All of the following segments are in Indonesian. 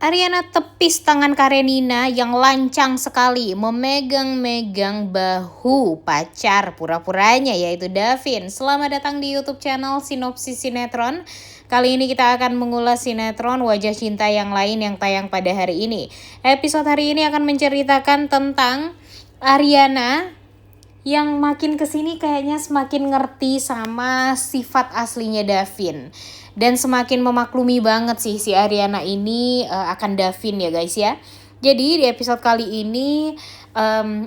Ariana tepis tangan Karenina yang lancang sekali memegang-megang bahu pacar pura-puranya yaitu Davin. Selamat datang di YouTube channel Sinopsis Sinetron. Kali ini kita akan mengulas sinetron Wajah Cinta yang lain yang tayang pada hari ini. Episode hari ini akan menceritakan tentang Ariana yang makin kesini kayaknya semakin ngerti sama sifat aslinya Davin. Dan semakin memaklumi banget sih si Ariana ini akan Davin ya guys ya. Jadi di episode kali ini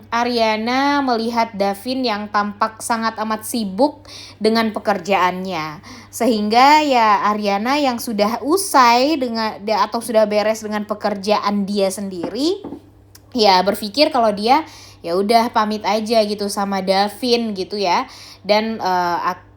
Ariana melihat Davin yang tampak sangat amat sibuk dengan pekerjaannya. Sehingga ya Ariana yang sudah usai dengan atau sudah beres dengan pekerjaan dia sendiri, ya berpikir kalau dia ya udah pamit aja gitu sama Davin gitu ya. Dan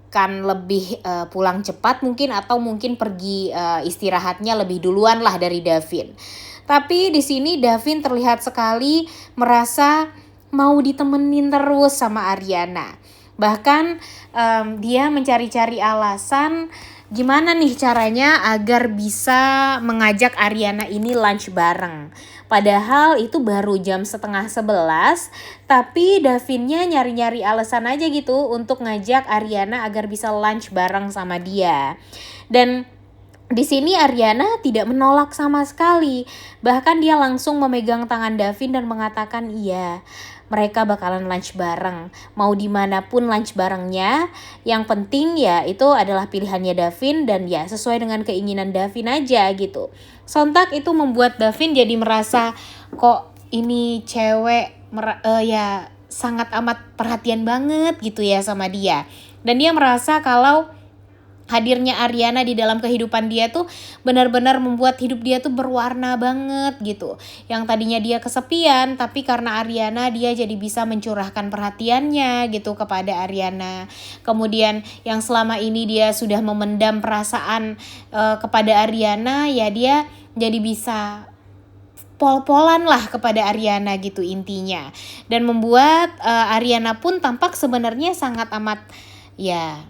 akan lebih pulang cepat mungkin atau mungkin pergi istirahatnya lebih duluan lah dari Davin. Tapi di sini Davin terlihat sekali merasa mau ditemenin terus sama Ariana. Bahkan dia mencari-cari alasan gimana nih caranya agar bisa mengajak Ariana ini lunch bareng. Padahal itu baru jam 10:30, tapi Davinnya nyari-nyari alasan aja gitu untuk ngajak Ariana agar bisa lunch bareng sama dia. Dan di sini Ariana tidak menolak sama sekali. Bahkan dia langsung memegang tangan Davin dan mengatakan iya, mereka bakalan lunch bareng. Mau dimanapun lunch barengnya, yang penting ya itu adalah pilihannya Davin dan ya sesuai dengan keinginan Davin aja gitu. Sontak itu membuat Davin jadi merasa kok ini cewek ya sangat amat perhatian banget gitu ya sama dia. Dan dia merasa kalau hadirnya Ariana di dalam kehidupan dia tuh benar-benar membuat hidup dia tuh berwarna banget gitu. Yang tadinya dia kesepian, tapi karena Ariana dia jadi bisa mencurahkan perhatiannya gitu kepada Ariana. Kemudian yang selama ini dia sudah memendam perasaan kepada Ariana, ya dia jadi bisa pol-polan lah kepada Ariana gitu intinya. Dan membuat Ariana pun tampak sebenarnya sangat amat ya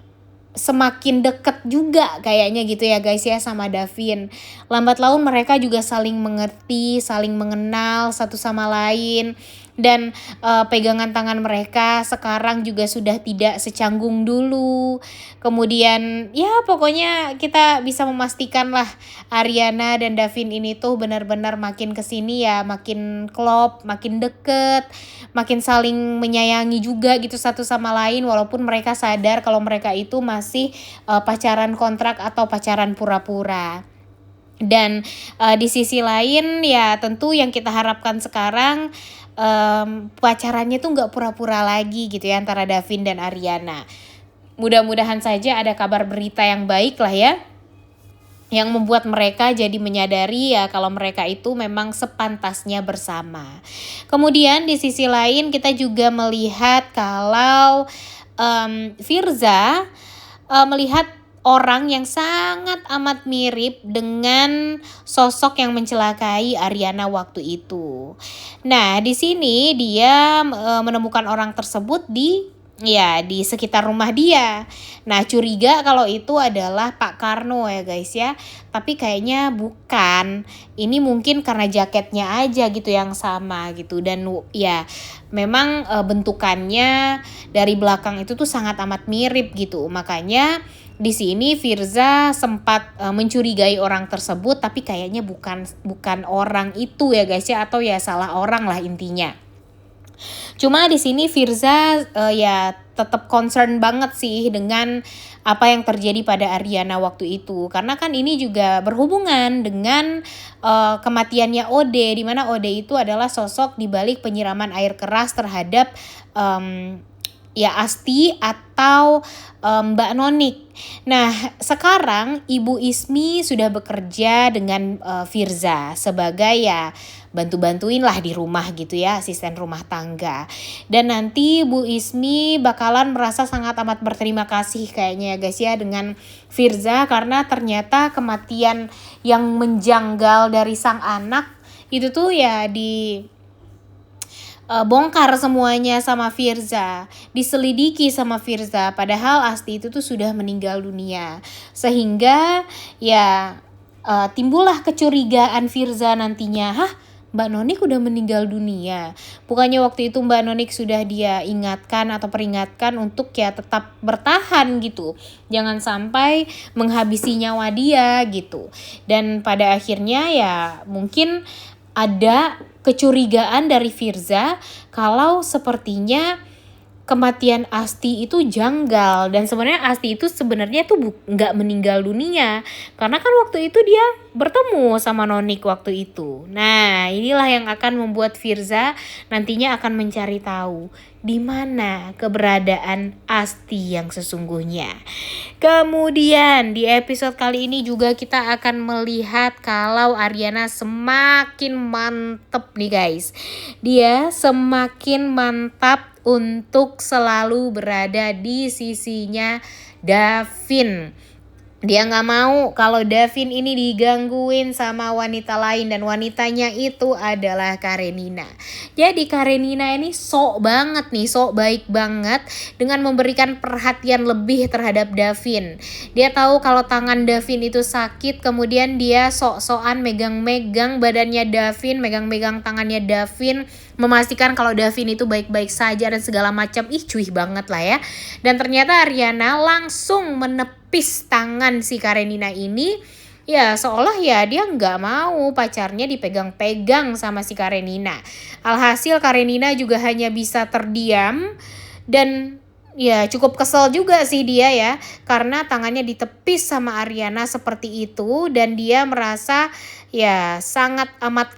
semakin deket juga kayaknya gitu ya guys ya sama Davin. Lambat laun mereka juga saling mengerti, saling mengenal satu sama lain. Dan pegangan tangan mereka sekarang juga sudah tidak secanggung dulu. Kemudian ya pokoknya kita bisa memastikan lah Ariana dan Davin ini tuh benar-benar makin kesini ya makin klop, makin deket, makin saling menyayangi juga gitu satu sama lain. Walaupun mereka sadar kalau mereka itu masih pacaran kontrak atau pacaran pura-pura. Dan di sisi lain ya tentu yang kita harapkan sekarang pacarannya tuh gak pura-pura lagi gitu ya antara Davin dan Ariana. Mudah-mudahan saja ada kabar berita yang baik lah ya, yang membuat mereka jadi menyadari ya kalau mereka itu memang sepantasnya bersama. Kemudian di sisi lain kita juga melihat kalau Firza melihat orang yang sangat amat mirip dengan sosok yang mencelakai Ariana waktu itu. Nah, di sini dia menemukan orang tersebut di sekitar rumah dia. Nah, curiga kalau itu adalah Pak Karno ya guys ya. Tapi kayaknya bukan. Ini mungkin karena jaketnya aja gitu yang sama gitu. Dan ya memang bentukannya dari belakang itu tuh sangat amat mirip gitu. Makanya di sini Firza sempat mencurigai orang tersebut, tapi kayaknya bukan orang itu ya guys ya, atau ya salah orang lah intinya. Cuma di sini Firza ya tetap concern banget sih dengan apa yang terjadi pada Ariana waktu itu, karena kan ini juga berhubungan dengan kematiannya Ode, di mana Ode itu adalah sosok di balik penyiraman air keras terhadap ya Asti atau Mbak Nonik. Nah, sekarang Ibu Ismi sudah bekerja dengan Firza sebagai ya bantu-bantuin lah di rumah gitu ya, asisten rumah tangga. Dan nanti Bu Ismi bakalan merasa sangat amat berterima kasih kayaknya ya guys ya dengan Firza, karena ternyata kematian yang menjanggal dari sang anak itu tuh ya bongkar semuanya sama Firza, diselidiki sama Firza, padahal Asti itu tuh sudah meninggal dunia. Sehingga ya timbullah kecurigaan Firza nantinya, hah, Mbak Nonik udah meninggal dunia. Bukannya waktu itu Mbak Nonik sudah dia ingatkan atau peringatkan untuk ya tetap bertahan gitu. Jangan sampai menghabisi nyawa dia gitu. Dan pada akhirnya ya mungkin ada kecurigaan dari Firza kalau sepertinya kematian Asti itu janggal, dan sebenarnya Asti itu sebenarnya tuh nggak meninggal dunia karena kan waktu itu dia bertemu sama Nonik waktu itu. Nah, inilah yang akan membuat Firza nantinya akan mencari tahu di mana keberadaan Asti yang sesungguhnya. Kemudian di episode kali ini juga kita akan melihat kalau Ariana semakin mantep nih guys. Dia semakin mantap untuk selalu berada di sisinya Davin. Dia gak mau kalau Davin ini digangguin sama wanita lain, dan wanitanya itu adalah Karenina. Jadi Karenina ini sok banget nih, sok baik banget dengan memberikan perhatian lebih terhadap Davin. Dia tahu kalau tangan Davin itu sakit, kemudian dia sok-sokan megang-megang badannya Davin, megang-megang tangannya Davin, memastikan kalau Davin itu baik-baik saja dan segala macam. Cuy banget lah ya. Dan ternyata Ariana langsung menepis tangan si Karenina ini. Ya seolah ya dia nggak mau pacarnya dipegang-pegang sama si Karenina. Alhasil Karenina juga hanya bisa terdiam dan ya cukup kesel juga sih dia ya, karena tangannya ditepis sama Ariana seperti itu, dan dia merasa ya sangat amat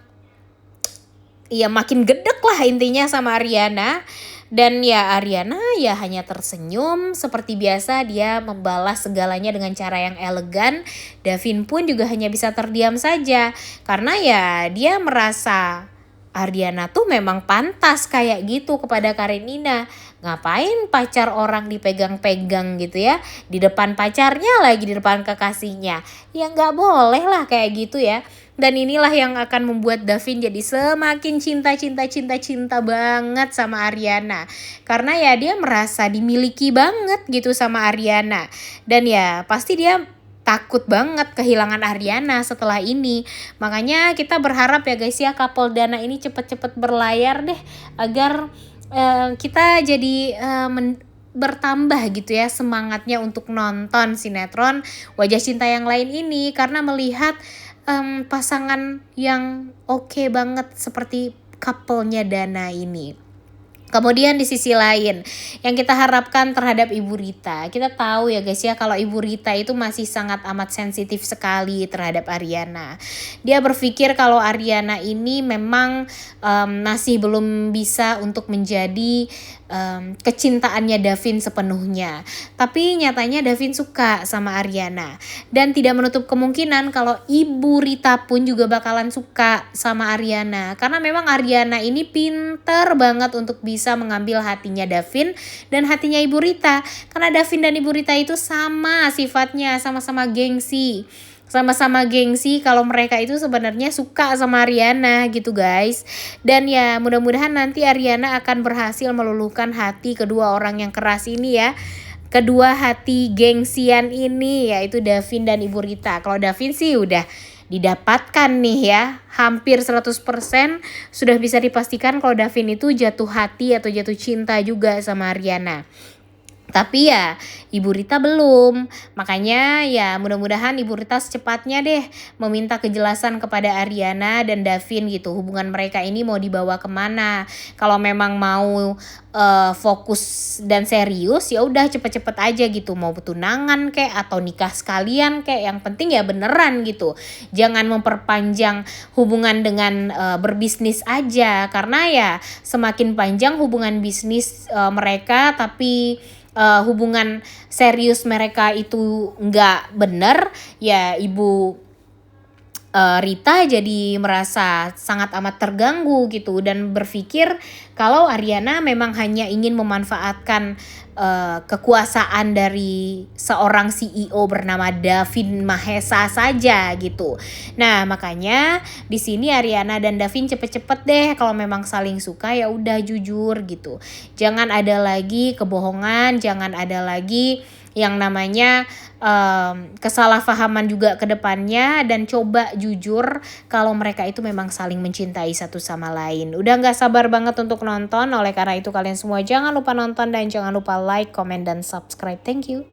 ya makin gedek lah intinya sama Ariana. Dan ya Ariana ya hanya tersenyum seperti biasa, dia membalas segalanya dengan cara yang elegan. Davin pun juga hanya bisa terdiam saja karena ya dia merasa Ariana tuh memang pantas kayak gitu kepada Karenina. Ngapain pacar orang dipegang-pegang gitu ya, di depan pacarnya lagi, di depan kekasihnya. Ya nggak boleh lah kayak gitu ya. Dan inilah yang akan membuat Davin jadi semakin cinta banget sama Ariana. Karena ya dia merasa dimiliki banget gitu sama Ariana. Dan ya pasti dia takut banget kehilangan Ariana setelah ini. Makanya kita berharap ya guys ya, couple Dana ini cepet-cepet berlayar deh, agar kita jadi bertambah gitu ya semangatnya untuk nonton sinetron Wajah Cinta yang lain ini, karena melihat pasangan yang oke banget seperti couple-nya Dana ini. Kemudian di sisi lain yang kita harapkan terhadap Ibu Rita, kita tahu ya guys ya kalau Ibu Rita itu masih sangat amat sensitif sekali terhadap Ariana. Dia berpikir kalau Ariana ini memang masih belum bisa untuk menjadi kecintaannya Davin sepenuhnya. Tapi nyatanya Davin suka sama Ariana, dan tidak menutup kemungkinan kalau Ibu Rita pun juga bakalan suka sama Ariana, karena memang Ariana ini pinter banget untuk bisa mengambil hatinya Davin dan hatinya Ibu Rita. Karena Davin dan Ibu Rita itu sama sifatnya, sama-sama gengsi. Sama-sama gengsi kalau mereka itu sebenarnya suka sama Ariana gitu guys. Dan ya mudah-mudahan nanti Ariana akan berhasil meluluhkan hati kedua orang yang keras ini ya. Kedua hati gengsian ini, yaitu Davin dan Ibu Rita. Kalau Davin sih udah didapatkan nih ya, hampir 100% sudah bisa dipastikan kalau Davin itu jatuh hati atau jatuh cinta juga sama Ariana. Tapi ya Ibu Rita belum. Makanya ya mudah-mudahan Ibu Rita secepatnya deh meminta kejelasan kepada Ariana dan Davin gitu. Hubungan mereka ini mau dibawa kemana. Kalau memang mau fokus dan serius, ya udah cepet-cepet aja gitu. Mau tunangan kek atau nikah sekalian kek, yang penting ya beneran gitu. Jangan memperpanjang hubungan dengan berbisnis aja. Karena ya semakin panjang hubungan bisnis mereka tapi hubungan serius mereka itu nggak bener, ya Ibu Rita jadi merasa sangat amat terganggu gitu, dan berpikir kalau Ariana memang hanya ingin memanfaatkan kekuasaan dari seorang CEO bernama Davin Mahesa saja gitu. Nah makanya di sini Ariana dan Davin cepet-cepet deh, kalau memang saling suka ya udah jujur gitu. Jangan ada lagi kebohongan, jangan ada lagi yang namanya kesalahpahaman juga ke depannya, dan coba jujur kalau mereka itu memang saling mencintai satu sama lain. Udah nggak sabar banget untuk nonton, oleh karena itu kalian semua jangan lupa nonton dan jangan lupa like, comment, dan subscribe. Thank you.